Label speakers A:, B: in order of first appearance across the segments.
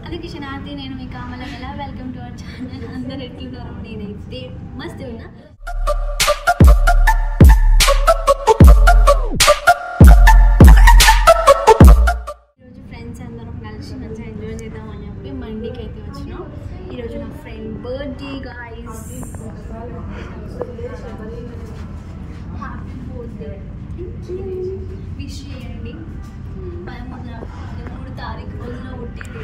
A: అందుకే శనార్థి నేను మీ కామల ఎలా వెల్కమ్ టు అవర్ ఛానల్. అందరు ఎట్లున్నారు? నేనైతే మస్తు ఉన్నా. ఈరోజు ఫ్రెండ్స్ అందరం కలిసి మంచిగా ఎంజాయ్ చేద్దామని చెప్పి మండికి అయితే వచ్చినాం. ఈరోజు నా friend birthday guys. Happy birthday, wish చేయండి. 3 తారీఖు రోజున పుట్టింది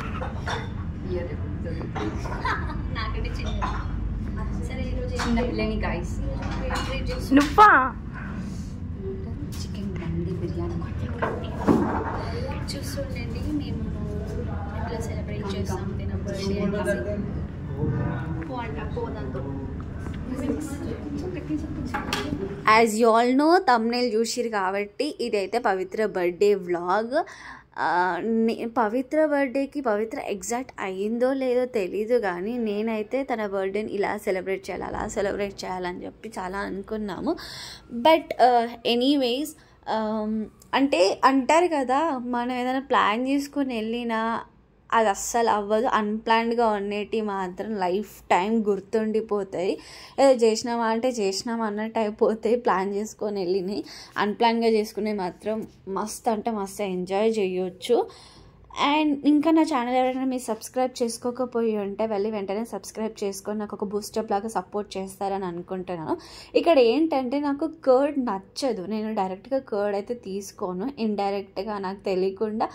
A: నాకంటే చిన్న. సరే ఈరోజు చిన్న పిల్లని గాయ్స్
B: నువ్వా
A: చికెన్ మండి బిర్యానీ చూస్తుండండి. మేము ఎట్లా సెలబ్రేట్ చేస్తాం తిన బర్త్డే అనేసి. పోదంతో as you all know thumbnail చూసిరు కాబట్టి ఇదైతే పవిత్ర బర్త్డే వ్లాగ్. పవిత్ర బర్త్డేకి పవిత్ర ఎగ్జాక్ట్ అయ్యిందో లేదో తెలీదు, కానీ నేనైతే తన బర్త్డేని ఇలా సెలబ్రేట్ చేయాలి అలా సెలబ్రేట్ చేయాలని చెప్పి చాలా అనుకున్నాము. బట్ ఎనీవేస్ అంటే అంటారు కదా, మనం ఏదైనా ప్లాన్ చేసుకుని వెళ్ళినా అది అస్సలు అవ్వదు. అన్ప్లాన్డ్గా ఉండేటి మాత్రం లైఫ్ టైం గుర్తుండిపోతాయి. ఏదో చేసినామా అంటే చేసినామా అన్నట్టు అయిపోతాయి ప్లాన్ చేసుకొని వెళ్ళినాయి. అన్ప్లాన్గా చేసుకునే మాత్రం మస్తు అంటే మస్తు ఎంజాయ్ చేయొచ్చు. అండ్ ఇంకా నా ఛానల్ ఎవరైనా మీరు సబ్స్క్రైబ్ చేసుకోకపోయి ఉంటే వెళ్ళి వెంటనే సబ్స్క్రైబ్ చేసుకొని నాకు ఒక బూస్టప్ లాగా సపోర్ట్ చేస్తారని అనుకుంటున్నాను. ఇక్కడ ఏంటంటే నాకు కర్డ్ నచ్చదు. నేను డైరెక్ట్గా కర్డ్ అయితే తీసుకోను, ఇండైరెక్ట్గా నాకు తెలియకుండా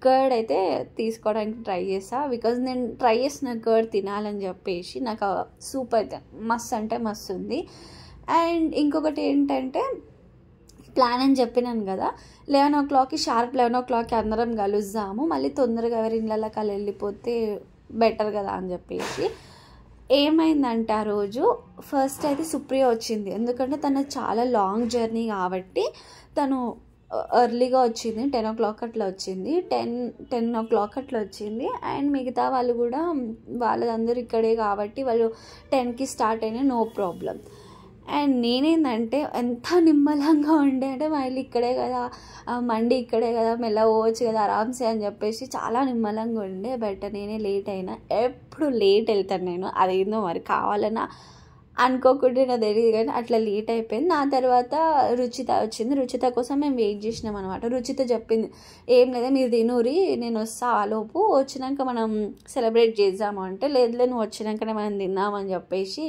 A: కర్డ్ అయితే తీసుకోవడానికి ట్రై చేస్తాను. బికాజ్ నేను ట్రై చేసిన కర్డ్ తినాలని చెప్పేసి నాకు సూప్ అయితే మస్తు అంటే మస్తు ఉంది. అండ్ ఇంకొకటి ఏంటంటే ప్లాన్ అని చెప్పినాను కదా, 11 o'clockకి షార్ప్ 11 o'clockకి అందరం కలుద్దాము, మళ్ళీ తొందరగా ఎవరి ఇళ్ళకి అలా వెళ్ళిపోతే బెటర్ కదా అని చెప్పేసి. ఏమైందంటే ఆ రోజు ఫస్ట్ అయితే సుప్రియ వచ్చింది. ఎందుకంటే తను చాలా లాంగ్ జర్నీ కాబట్టి తను ఎర్లీగా వచ్చింది. 10 o'clock అట్లా వచ్చింది. 10 o'clock అట్లా వచ్చింది. అండ్ మిగతా వాళ్ళు కూడా వాళ్ళందరూ ఇక్కడే కాబట్టి వాళ్ళు 10కి స్టార్ట్ అయినా నో ప్రాబ్లం. అండ్ నేనేందంటే ఎంత నిమ్మలంగా ఉండే అంటే మళ్ళీ ఇక్కడే కదా మండి ఇక్కడే కదా మెల్ల పోవచ్చు కదా ఆరామ్సే అని చెప్పేసి చాలా నిమ్మలంగా ఉండే. బట్ నేనే లేట్ అయినా. ఎప్పుడు లేట్ వెళ్తాను నేను, అదేందో మరి కావాలన్నా అనుకోకుండా నాకు తెలియదు కానీ అట్లా లేట్ అయిపోయింది. నా తర్వాత రుచిత వచ్చింది. రుచిత కోసం మేము వెయిట్ చేసినాం అనమాట. రుచిత చెప్పింది ఏం లేదా మీరు తినూరి, నేను వస్తా ఆలోపు, వచ్చినాక మనం సెలబ్రేట్ చేద్దాము అంటే లేదులే నువ్వు వచ్చినాకనే మనం తిందామని చెప్పేసి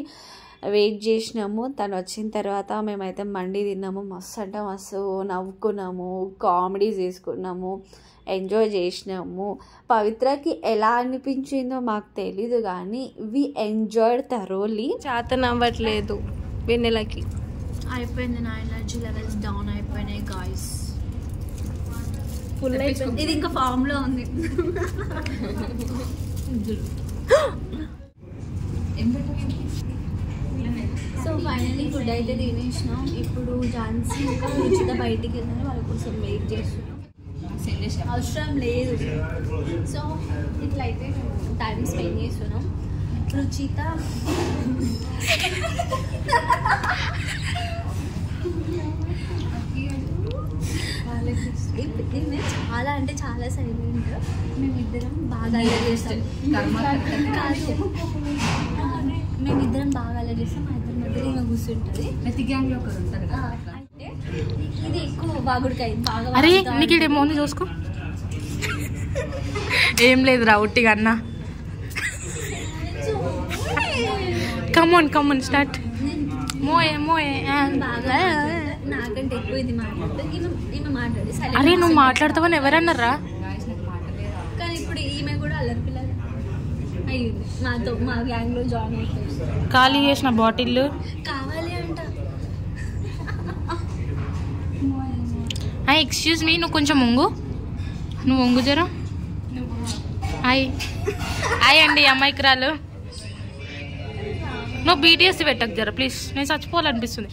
A: వెయిట్ చేసినాము. తను వచ్చిన తర్వాత మేమైతే మండి తిన్నాము. మస్తు అంటే మస్తు నవ్వుకున్నాము, కామెడీ చేసుకున్నాము, ఎంజాయ్ చేసినాము. పవిత్రకి ఎలా అనిపించిందో మాకు తెలీదు కానీ వి ఎంజాయ్డ్ థరోలీ.
B: చేతన అవ్వట్లేదు వెన్నెలకి.
A: అయిపోయింది, నా ఎనర్జీ లెవెల్స్ డౌన్ అయిపోయినాయి గాయ్స్.
B: ఫుల్ అయిపోయింది.
A: ఇది ఇంకా ఫామ్లో ఉంది. సో ఫైనల్లీ ఫుడ్ అయితే తినేసినాం. ఇప్పుడు ఝాన్సీ ఇంకా రుచిత బయటికి వెళ్ళాలి, వాళ్ళ కోసం వెయిట్ చేస్తున్నాం. అవసరం లేదు. సో ఇట్లయితే టైం స్పెండ్ చేస్తున్నాం. రుచిత చాలా అంటే చాలా సైలెంట్. మేమిద్దరం బాగా అల్లరి చేస్తాం. మేమిద్దరం బాగా అల్లరి చేస్తాం. మా ఇద్దరి మధ్యలో ఇంకా కూర్చుంటుంది. ప్రతి గ్యాంగ్లో ఒకరు ఉంటారు కదా. అంటే ఇది ఎక్కువ బాగుడికాయ బాగా.
B: అరే నీకు ఇడేమో ఉంది చూసుకో. ఏం లేదు రా ఉట్టిగా అన్న. Come on start. మోయే
A: బాగా నాకంటే ఎక్కువ ఇది మాట్లాడుతుంది. ఈమె మాట్లాడి
B: అరే నువ్వు మాట్లాడతావని ఎవరన్నారా?
A: కానీ ఇప్పుడు ఈమె కూడా అల్లరి పిల్లలు అయ్యింది మాతో, మా గ్యాంగ్ లో జాయిన్ అయిపోయింది.
B: ఖాళీ చేసిన బాటిల్
A: కావాలి అంట.
B: ఎక్స్క్యూజ్ మీ, నువ్వు కొంచెం నువ్వు వంగు జరా. హాయ్ అండి అమ్మాయికిరాలు. నువ్వు బీటీఎస్ పెట్టకు జరా ప్లీజ్, నేను చచ్చిపోవాలనిపిస్తుంది.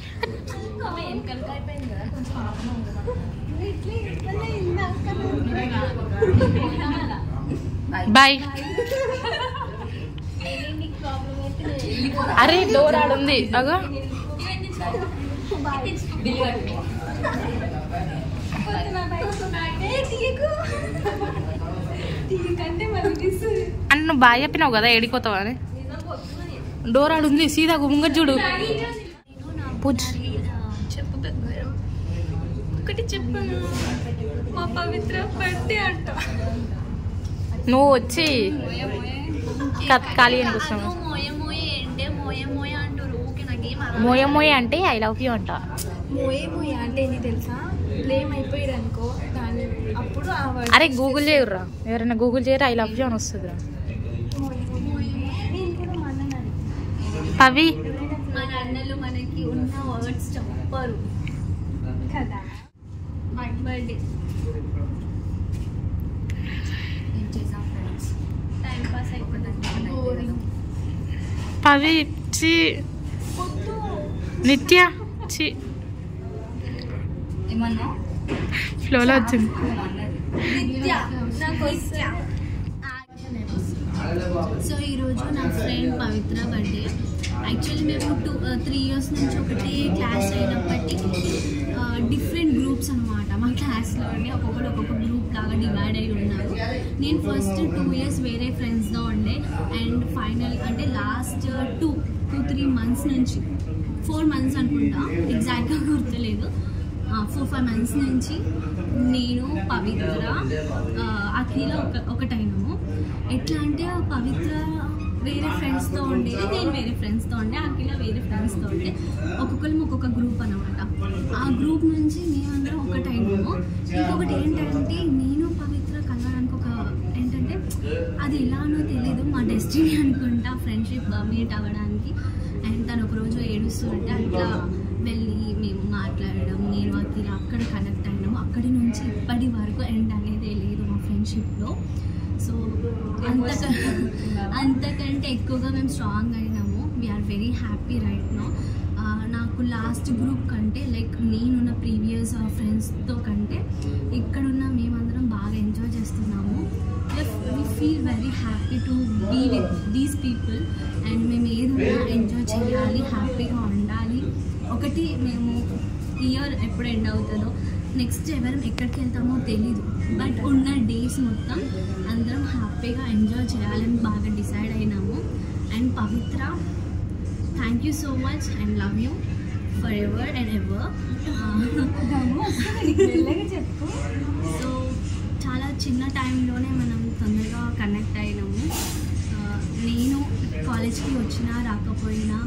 B: బాయ్. అరే డోర్ ఆడుంది అగో. అన్న నువ్వు బాగా చెప్పినావు కదా ఏడిపోతావు అని. డోర్ ఆడుంది సీదా ముంగట్ చూడు.
A: చెప్పు ఒకటి చెప్పను, మా పవిత్ర బర్త్డే అంట.
B: నువ్వు వచ్చి ఖాళీ అనిపిస్తావు. మోయ మోయ అంటే ఐ లవ్ యూ అంట.
A: మోయే మోయ అంటే ఏంటి తెలుసా? బ్లేమ్ అయిపోయారు అనుకో దాన్ని, అప్పుడు
B: అరే గూగుల్ చేయరురా, ఎవరైనా గూగుల్ చేయరు ఐ లవ్ యూ అని వస్తుందిరా. పవి
A: మన అన్నలు మనకి ఉన్న వర్డ్స్ చెప్పరు కదా. బర్త్డే ఏం చేసాం ఫ్రెండ్స్, టైం పాస్ అయిపోతుంది.
B: పవి చి నిత్య చి
A: ఏమన్నా
B: ఫ్లోలో వచ్చింది.
A: సో ఈరోజు నా ఫ్రెండ్ పవిత్ర బర్త్డే. యాక్చువల్లీ మేము 3 years నుంచి ఒకటే క్లాస్ అయినప్పటికీ డిఫరెంట్ గ్రూప్స్ అనమాట. మా క్లాస్లోనే ఒక్కొక్కరు ఒక్కొక్క గ్రూప్ లాగా డివైడ్ అయి ఉన్నారు. నేను ఫస్ట్ 2 years వేరే ఫ్రెండ్స్గా ఉండే, అండ్ ఫైనల్ అంటే లాస్ట్ 2-3 months నుంచి 4 months అనుకుంటా, ఎగ్జాక్ట్గా గుర్తులేదు, 4-5 months నుంచి నేను పవిత్ర అఖిల ఒకటైనాము. ఎట్లా అంటే పవిత్ర వేరే ఫ్రెండ్స్తో ఉండేది, నేను వేరే ఫ్రెండ్స్తో ఉండే, అఖిల వేరే ఫ్రెండ్స్తో ఉండే, ఒక్కొక్కరు ఒక్కొక్క గ్రూప్ అనమాట. ఆ గ్రూప్ నుంచి మేమందరం ఒకటైనాము. ఇంకొకటి ఏంటంటే నేను పవిత్ర కలవడానికి ఏంటంటే అది ఎలానో తెలీదు, మా డెస్టినీ అనుకుంటా ఫ్రెండ్షిప్ మీట్ అవ్వడానికి. అండ్ తను ఒకరోజు ఏడుస్తుంటే అట్లా వెళ్ళి మేము మాట్లాడడం, నేను అఖిల అక్కడ కనెక్ట్ అయినాము. అక్కడి నుంచి ఇప్పటి వరకు ఎండ్ అనేది లేదు మా ఫ్రెండ్షిప్లో. సో అంతకంటే ఎక్కువగా మేము స్ట్రాంగ్ అయినాము. We are very happy right now. నాకు లాస్ట్ గ్రూప్ కంటే లైక్ నేనున్న ప్రీవియస్ ఫ్రెండ్స్తో కంటే ఇక్కడున్న మేమందరం బాగా ఎంజాయ్ చేస్తున్నాము. We feel very happy to be with these people. And మేము ఏదైనా ఎంజాయ్ చేయాలి, హ్యాపీగా ఉండాలి. ఒకటి మేము ఇయర్ ఎప్పుడు ఎండ్ అవుతుందో, నెక్స్ట్ ఎవరం ఎక్కడికి వెళ్తామో తెలీదు, బట్ ఉన్న డేస్ మొత్తం అందరం హ్యాపీగా ఎంజాయ్ చేయాలని బాగా డిసైడ్ అయినాము. And Pavitra, thank you so much and love you for ever and ever. So చాలా చిన్న టైంలోనే మనం తొందరగా కనెక్ట్ అయినాము. నేను కాలేజ్కి వచ్చినా రాకపోయినా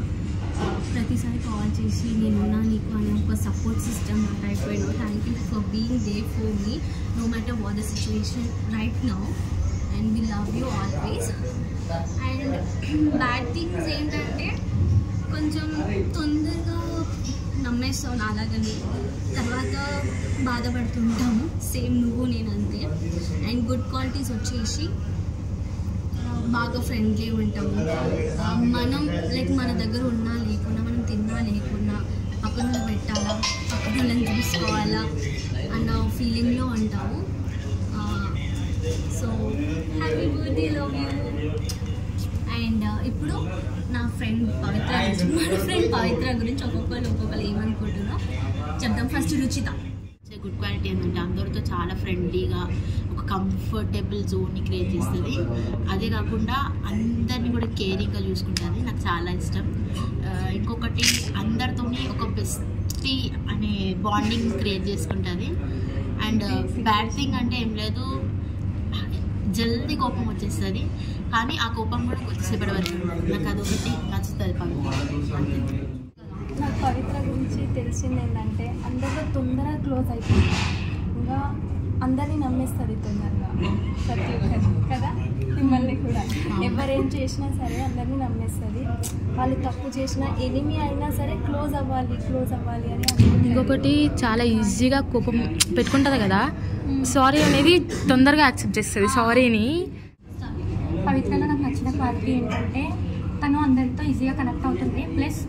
A: ప్రతిసారి కాల్ చేసి నేనున్నా నీకు అనే ఒక సపోర్ట్ సిస్టమ్ నాకు అయిపోయాను. Thank you for being there for me no matter what the situation right now, and we love you always. And bad things ఏంటంటే కొంచెం తొందరగా నమ్మేస్తావు నాలాగని, తర్వాత బాధపడుతుంటాము, సేమ్ నువ్వు నేను అంతే. అండ్ గుడ్ క్వాలిటీస్ వచ్చేసి బాగా ఫ్రెండ్లీ ఉంటాము. మనం లైక్ మన దగ్గర ఉన్నా లేకున్నా, మనం తిన్నా లేకున్నా పక్కన పెట్టాలా, పక్కన వాళ్ళని చూసుకోవాలా అన్న ఫీలింగ్లో ఉంటాము. So happy birthday, love you. And ఇప్పుడు నా ఫ్రెండ్ పవిత్ర గురించి, మన ఫ్రెండ్ పవిత్ర గురించి ఒక్కొక్కరు ఏమనుకుంటున్నా చెప్దాం. ఫస్ట్ రుచిత.
C: గుడ్ క్వాలిటీ ఏంటంటే అందరితో చాలా ఫ్రెండ్లీగా ఒక కంఫర్టబుల్ జోన్ని క్రియేట్ చేస్తుంది. అదే కాకుండా అందరినీ కూడా కేరింగ్గా చూసుకుంటుంది, నాకు చాలా ఇష్టం. ఇంకొకటి అందరితోని ఒక బెస్టీ అనే బాండింగ్ క్రియేట్ చేసుకుంటుంది. అండ్ బ్యాడ్ థింగ్ అంటే ఏం లేదు, జల్దీ కోపం వచ్చేస్తుంది, కానీ ఆ కోపం కూడా కొద్దిసేపటి వరకు నాకు అదొకటి నచ్చుతుంది పవిత్ర.
D: నాకు పవిత్ర గురించి తెలిసింది ఏంటంటే అందరితో తొందరగా క్లోజ్ అయిపోయింది, ఇంకా అందరినీ నమ్మేస్తుంది తొందరగా ప్రతి ఒక్కరు కదా. మిమ్మల్ని కూడా ఎవరేం చేసినా సరే అందరినీ నమ్మేస్తుంది. వాళ్ళు తప్పు చేసినా ఎనిమి అయినా సరే క్లోజ్ అవ్వాలి అని అనుకుంటుంది.
B: ఇంకొకటి చాలా ఈజీగా కోపం పెట్టుకుంటుంది కదా, సారీ అనేది తొందరగా యాక్సెప్ట్ చేస్తుంది సారీని.
D: పవిత్రలో నాకు నచ్చిన క్వాలిటీ ఏంటంటే తను అందరితో ఈజీగా కనెక్ట్ అవుతుంది. ప్లస్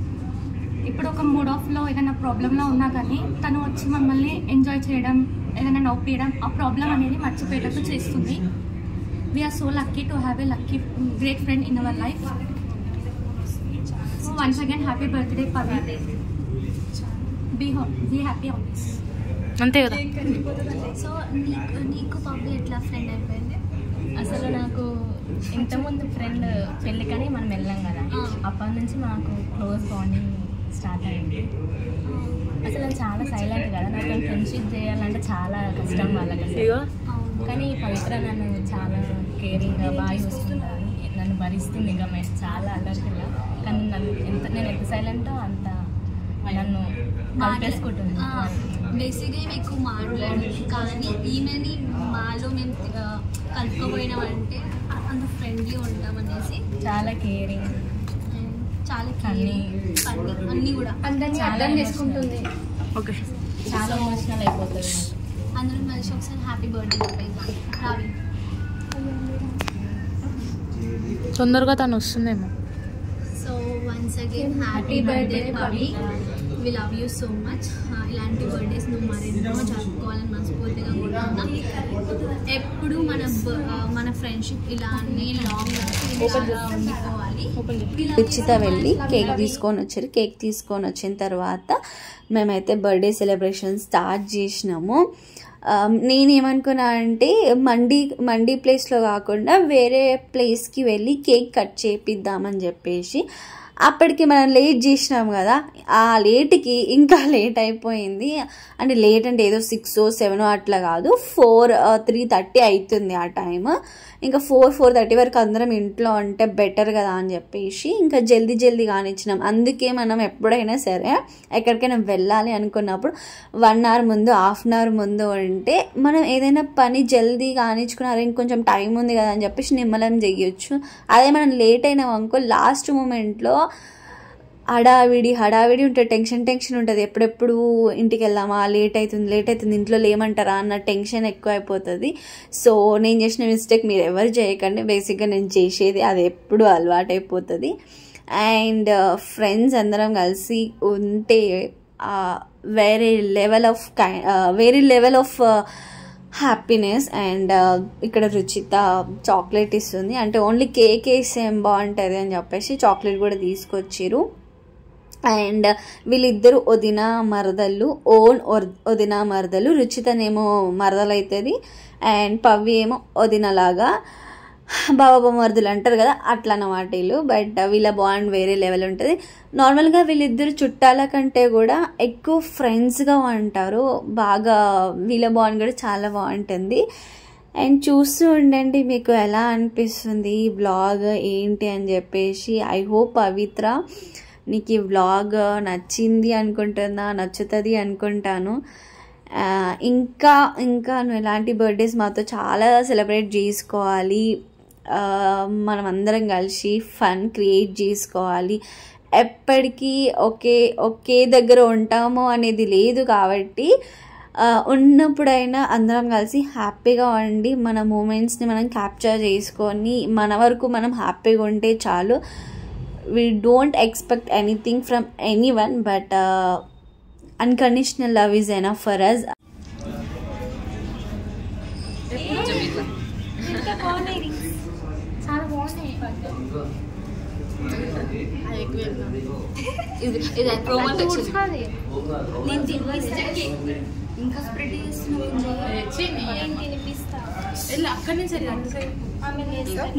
D: ఇప్పుడు ఒక మూడ్ ఆఫ్లో ఏదైనా ప్రాబ్లంలో ఉన్నా కానీ తను వచ్చి మమ్మల్ని ఎంజాయ్ చేయడం, ఏదైనా నవ్వుపీయడం, ఆ ప్రాబ్లం అనేది మర్చిపోయేటట్టు చేస్తుంది. We are so lucky to have a lucky great friend in our life. So once again happy birthday Pavi, be happy always.
B: అంతే కదా.
A: సో నీకు పవి ఎట్లా ఫ్రెండ్ అయిపోయింది?
B: అసలు నాకు ఇంతకుముందు ఫ్రెండ్ పెళ్ళి కానీ మనం వెళ్ళాం కదా, అప్పటి నుంచి మాకు క్లోజ్ బాండింగ్ స్టార్ట్ అయింది. అసలు చాలా సైలెంట్ కదా, నాకు ఫ్రెండ్షిప్ చేయాలంటే చాలా కష్టం వాళ్ళకి అసలు. కానీ పవిత్ర నన్ను చాలా కేరింగ్గా బాగా చూసుకుంటాను, నన్ను భరిస్తుంది. ఇంకా చాలా అల్లరిగా, కానీ నేను ఎంత సైలెంటో అంత నన్ను కలిపేసుకుంటుంది.
E: బేసిక్గా మేము ఎక్కువ మాట్లాడదు, కానీ ఈమెని మాలో మేము కలుపుకోపోయినామంటే అంత ఫ్రెండ్లీ ఉంటామనేసి
B: చాలా కేరింగ్,
E: చాలా అన్నీ కూడా
D: అందరినీ అర్థం చేసుకుంటుంది.
B: ఓకే, చాలా ఎమోషనల్ అయిపోతుంది.
E: అందరూ కలిసి ఒకసారి హ్యాపీ బర్త్డే చెప్పేద్దాం. రావి
B: తొందరగా తను వస్తుందేమో.
E: So once again happy birthday Pavi, we love you so much. ఇలాంటి బర్త్డేస్ నువ్వు మరెన్నో జరుపుకోవాలని మనస్ఫూర్తిగా కోరుకున్నా. ఎప్పుడు మన ఫ్రెండ్షిప్ ఇలానే లాంగ్ ఉండిపోవాలి.
A: రుచిత వెళ్ళి కేక్ తీసుకొని వచ్చిన తర్వాత మేమైతే బర్త్డే సెలబ్రేషన్ స్టార్ట్ చేసినాము. నేనేమనుకున్నా అంటే మండీ ప్లేస్లో కాకుండా వేరే ప్లేస్కి వెళ్ళి కేక్ కట్ చేపిద్దామని చెప్పేసి, అప్పటికి మనం లేట్ చేసినాం కదా, ఆ లేట్కి ఇంకా లేట్ అయిపోయింది. అంటే లేట్ అంటే ఏదో 6 or 7 అట్లా కాదు, 3:30 అవుతుంది ఆ టైం. ఇంకా 4:30 వరకు అందరం ఇంట్లో ఉంటే బెటర్ కదా అని చెప్పేసి ఇంకా జల్దీ కానిచ్చినాం. అందుకే మనం ఎప్పుడైనా సరే ఎక్కడికైనా వెళ్ళాలి అనుకున్నప్పుడు 1 hour ముందు, 1/2 hour ముందు ఉంటే మనం ఏదైనా పని జల్దీ కానిచ్చుకున్నారు, ఇంకొంచెం టైం ఉంది కదా అని చెప్పేసి నిమ్మలం చేయొచ్చు. అదే మనం లేట్ అయినాం అనుకో, లాస్ట్ మూమెంట్లో హడావిడి ఉంటుంది, టెన్షన్ ఉంటుంది. ఎప్పుడెప్పుడు ఇంటికి వెళ్దామా, లేట్ అవుతుంది, ఇంట్లో లేమంటారా అన్న టెన్షన్ ఎక్కువ అయిపోతుంది. సో నేను చేసిన మిస్టేక్ మీరు ఎవరు చేయకండి. బేసిక్గా నేను చేసేది అది ఎప్పుడు అలవాటైపోతుంది. అండ్ ఫ్రెండ్స్ అందరం కలిసి ఉంటే వేరే లెవెల్ ఆఫ్ హ్యాపీనెస్. అండ్ ఇక్కడ రుచిత చాక్లెట్ ఇస్తుంది, అంటే ఓన్లీ కేక్ వేస్తే ఏం బాగుంటుంది అని చెప్పేసి చాక్లెట్ కూడా తీసుకొచ్చారు. అండ్ వీళ్ళిద్దరు వదిన మరదలు. రుచితనేమో మరదలు అవుతుంది, అండ్ పవ్వి ఏమో వదినలాగా బాబా మరదలు అంటారు కదా, అట్లా అన్నమాట వీళ్ళు. బట్ వీళ్ళ బాండ్ వేరే లెవెల్ ఉంటుంది. నార్మల్గా వీళ్ళిద్దరు చుట్టాల కంటే కూడా ఎక్కువ ఫ్రెండ్స్గా ఉంటారు బాగా. వీళ్ళ బాండ్ కూడా చాలా బాగుంటుంది. అండ్ చూస్తూ ఉండండి, మీకు ఎలా అనిపిస్తుంది ఈ వ్లాగ్ ఏంటి అని చెప్పేసి. ఐ హోప్ పవిత్ర నీకు ఈ వ్లాగ్ నచ్చింది అనుకుంటున్నా, నచ్చుతుంది అనుకుంటాను. ఇంకా నువ్వు ఎలాంటి బర్త్డేస్ మాతో చాలా సెలబ్రేట్ చేసుకోవాలి, మనం అందరం కలిసి ఫన్ క్రియేట్ చేసుకోవాలి. ఎప్పటికీ ఒకే దగ్గర ఉంటాము అనేది లేదు కాబట్టి ఉన్నప్పుడైనా అందరం కలిసి హ్యాపీగా ఉండి మన మూమెంట్స్ని మనం క్యాప్చర్ చేసుకొని మన వరకు మనం హ్యాపీగా ఉంటే చాలు. We don't expect anything from anyone, but unconditional love is enough for us.
E: ఇంకా స్ప్రెడ్ చేస్తున్నావు,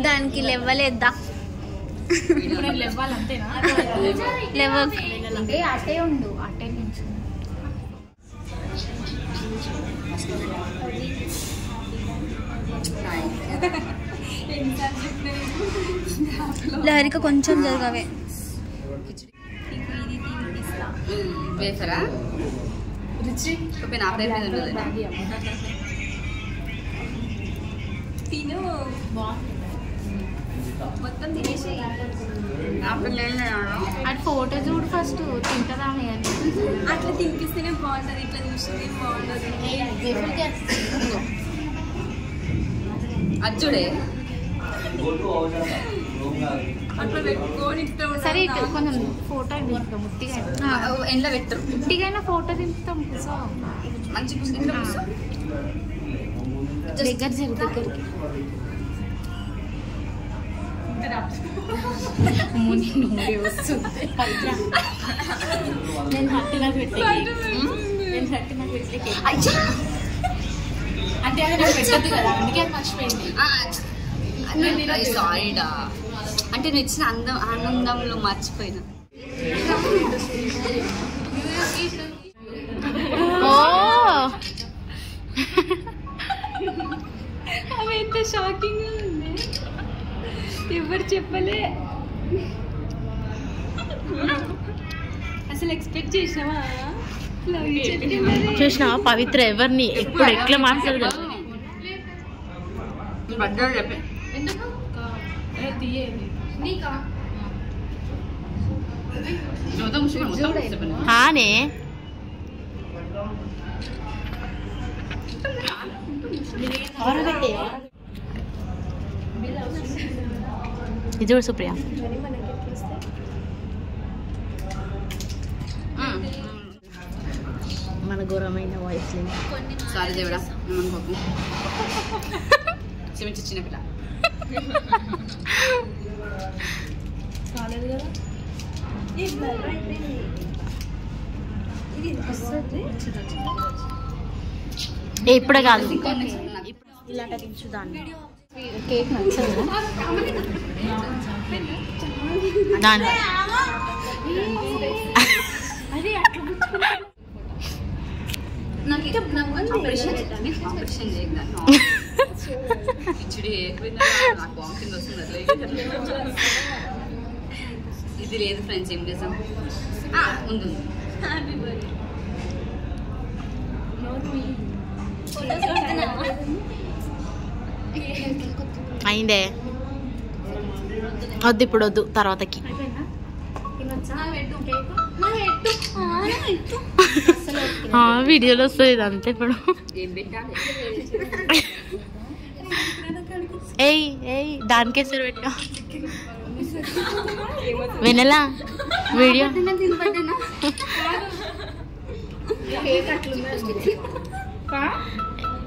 E: దానికి లెవ్వలేద్దా
D: అటే ఉండు, అటే నుంచి
E: లహరిక కొంచెం జరగవే.
F: వేసరా రుచి
E: తిను మొత్తం తినేసి
D: అటు ఫోటో చూడు ఫస్ట్, తింటదా
E: అట్లా తినిపిస్తేనే బాగుంటుంది, ఇట్లా చూస్తే బాగుంటుంది.
F: అచ్చుడే
E: అట్లా పెట్టుకొని
D: సరే కొంచెం ఫోటో దింపుతాం ముట్టిగా,
F: ఎండ్లో పెట్టరు
D: ముట్టిగైనా ఫోటో దింపుతాం.
F: మంచి
D: దగ్గర దగ్గరికి నేను హట్టి నాకు పెట్టే అంటే అది నాకు పెట్టద్దు కదా, అందుకే అది మర్చిపోయింది.
F: సారీడా అంటే నువ్వు ఇచ్చిన ఆనందంలో మర్చిపోయినా.
E: అవి ఎంత షాకింగ్ ఉంది, ఎవరు చెప్పలే. అసలు ఎక్స్పెక్ట్ చేసినావా?
C: చూసినా పవిత్ర ఎవరిని ఎప్పుడు ఎట్లా మాట్లాడదు. హానే ఇది చూడు సుప్రియ. మన ఘోరమైన వాయిస్
F: సారీ దేవుడా క్షమించి చిన్నపిల్ల
E: కాలేదు కదా.
C: ఇప్పుడే కాదు ఇలాంటి తించు దాన్ని. కేక్ నచ్చదు దాన్ని.
F: ఆపరేషన్ చేయగలను ఇచ్చుడి నాకు వామిటింగ్ వస్తుంది. ఇది లేదు ఫ్రెండ్స్, ఏం చేసాం ఉంది
C: అయిందే. వద్దు ఇప్పుడు వద్దు, తర్వాతకి. వీడియోలో వస్తుంది ఇదంతా ఇప్పుడు. ఏయ్ ఏయ్ దానికేసారి పెట్టా వినలా వీడియో.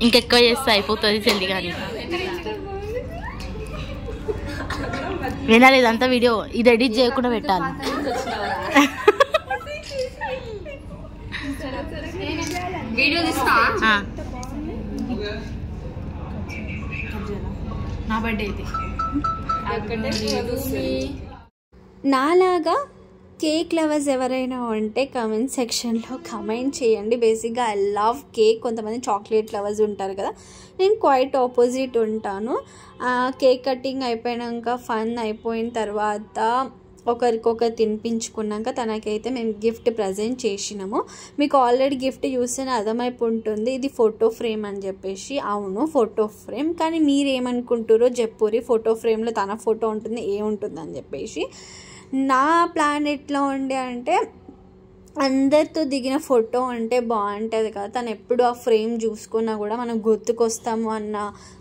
C: ఇంకెక్కువ చేస్తే అయిపోతుంది చెల్లి కానీ. వినాలి ఇదంతా వీడియో, ఇది ఎడిట్ చేయకుండా పెట్టాలి.
F: వీడియో తీస్తా.
C: నా బర్త్డే అయితే
A: నాలాగా కేక్ లవర్స్ ఎవరైనా ఉంటే కమెంట్ సెక్షన్లో కమెంట్ చేయండి. బేసిక్గా ఐ లవ్ కేక్. కొంతమంది చాక్లెట్ లవర్స్ ఉంటారు కదా, నేను క్వైట్ ఆపోజిట్ ఉంటాను. కేక్ కటింగ్ అయిపోయాక ఫన్ అయిపోయిన తర్వాత ఒకరికొకరు తినిపించుకున్నాక తనకైతే మేము గిఫ్ట్ ప్రజెంట్ చేసినాము. మీకు ఆల్రెడీ గిఫ్ట్ చూస్తేనే అర్థమైపోయి ఉంటుంది ఇది ఫోటో ఫ్రేమ్ అని చెప్పేసి. అవును ఫోటో ఫ్రేమ్, కానీ మీరు ఏమనుకుంటారో చెప్పురి. ఫోటో ఫ్రేమ్లో తన ఫోటో ఉంటుంది, ఏముంటుంది అని చెప్పేసి. నా ప్లాన్ ఎట్లా ఉండే అంటే అందరితో దిగిన ఫోటో అంటే బాగుంటుంది కదా, తను ఎప్పుడు ఆ ఫ్రేమ్ చూసుకున్నా కూడా మనం గుర్తుకొస్తాము అన్న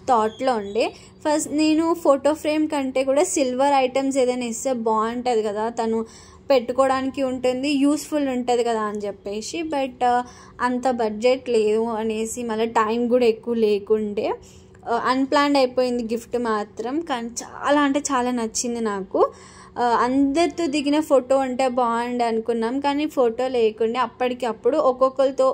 A: థాట్లో ఉండే. ఫస్ట్ నేను ఫోటో ఫ్రేమ్ కంటే కూడా సిల్వర్ ఐటమ్స్ ఏదైనా ఇస్తే బాగుంటుంది కదా, తను పెట్టుకోవడానికి ఉంటుంది, యూస్ఫుల్ ఉంటుంది కదా అని చెప్పేసి. బట్ అంత బడ్జెట్ లేదు అనేసి, మళ్ళీ టైం కూడా ఎక్కువ లేకుండే అన్ప్లాన్డ్ అయిపోయింది గిఫ్ట్ మాత్రం. కానీ చాలా అంటే చాలా నచ్చింది నాకు. అందరితో దిగిన ఫోటో అంటే బాగుండి అనుకున్నాం, కానీ ఫోటో లేకుండా అప్పటికప్పుడు ఒక్కొక్కరితో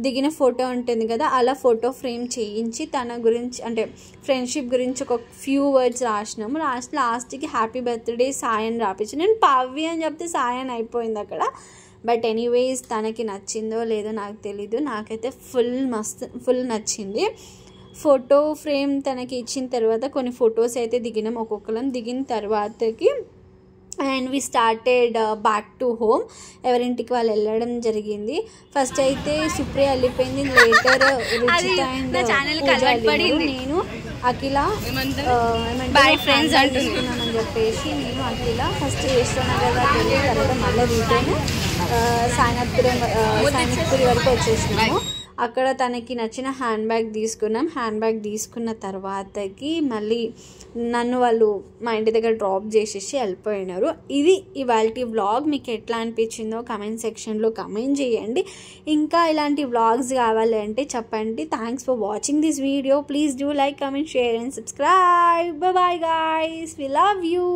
A: దిగిన ఫోటో ఉంటుంది కదా, అలా ఫోటో ఫ్రేమ్ చేయించి తన గురించి అంటే ఫ్రెండ్షిప్ గురించి ఒక ఫ్యూ వర్డ్స్ రాసినాము. లాస్ట్కి హ్యాపీ బర్త్డే సాయి అని రాపించి, నేను పవ్వి అని చెప్తే సాయి అని అయిపోయింది అక్కడ. బట్ ఎనీవేస్ తనకి నచ్చిందో లేదో నాకు తెలీదు, నాకైతే ఫుల్ నచ్చింది. ఫోటో ఫ్రేమ్ తనకి ఇచ్చిన తర్వాత కొన్ని ఫొటోస్ అయితే దిగినాం ఒక్కొక్కరం. దిగిన తర్వాతకి and we started back to home. ఎవరింటికి వాళ్ళు వెళ్ళడం జరిగింది. ఫస్ట్ అయితే సుప్రియ వెళ్ళిపోయింది, లేటర్ రుచిత అండ్ నేను అఖిల బాయ్ ఫ్రెండ్స్ అంటున్నామని చెప్పేసి నేను అఖిల ఫస్ట్ యశ్వనగర్ వరకు వెళ్ళి తర్వాత మళ్ళీ రిటర్న్ సాయినాథ్పురి వరకు వచ్చేసినాము. అక్కడ తనకి నచ్చిన హ్యాండ్ బ్యాగ్ తీసుకున్నాం. హ్యాండ్ బ్యాగ్ తీసుకున్న తర్వాతకి మళ్ళీ నన్ను వాళ్ళు మా ఇంటి దగ్గర డ్రాప్ చేసేసి వెళ్ళిపోయినారు. ఇది ఇవాల్టి వ్లాగ్. మీకు ఎట్లా అనిపించిందో కమెంట్ సెక్షన్లో కమెంట్ చేయండి. ఇంకా ఇలాంటి వ్లాగ్స్ కావాలి అంటే చెప్పండి. Thanks for watching this video. Please do like, comment, share and subscribe. Bye guys, we love you.